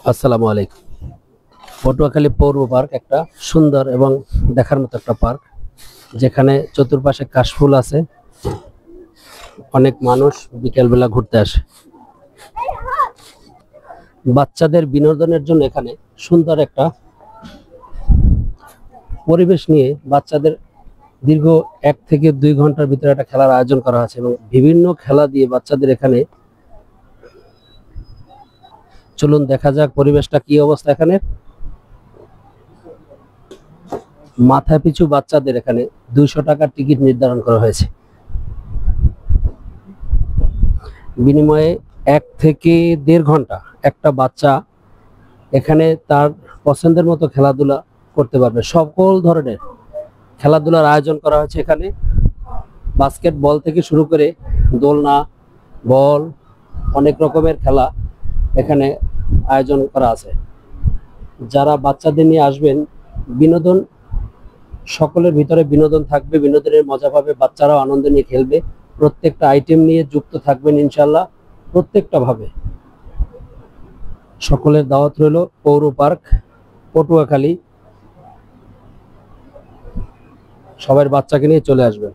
আসসালামু আলাইকুম। পটুয়াখালী পৌর পার্ক একটা সুন্দর এবং দেখার মতো একটা পার্ক, যেখানে চতুর্পাশে কাশফুল আছে। অনেক মানুষ বিকেলবেলা ঘুরতে আসে। বাচ্চাদের বিনোদনের জন্য এখানে সুন্দর একটা পরিবেশ নিয়ে বাচ্চাদের দীর্ঘ 1 থেকে 2 ঘন্টার ভিতরে একটা খেলার আয়োজন করা আছে এবং বিভিন্ন খেলা দিয়ে বাচ্চাদের এখানে, চলুন দেখা যাক পরিবেশটা কি অবস্থা। এখানে মাথা পিছু বাচ্চাদের এখানে 200 টাকার টিকিট নির্ধারণ করা হয়েছে। বিনিময়ে 1 থেকে 1.5 ঘন্টা একটা বাচ্চা এখানে তার পছন্দের মতো খেলাধুলা করতে পারবে। সকল ধরনের খেলাধুলার আয়োজন করা হয়েছে এখানে। বাস্কেটবল থেকে শুরু করে দোলনা, বল, অনেক রকমের খেলা এখানে আয়োজন করা আছে। যারা বাচ্চাদের নিয়ে আসবেন, বিনোদন, সকলের ভিতরে বিনোদন থাকবে, বিনোদনের মজা পাবে, বাচ্চারাও আনন্দ নিয়ে খেলবে। প্রত্যেকটা আইটেম নিয়ে যুক্ত থাকবেন ইনশাল্লাহ, প্রত্যেকটা ভাবে। সকলের দাওয়াত রইল পৌর পার্ক, পটুয়াখালী। সবার বাচ্চাকে নিয়ে চলে আসবেন।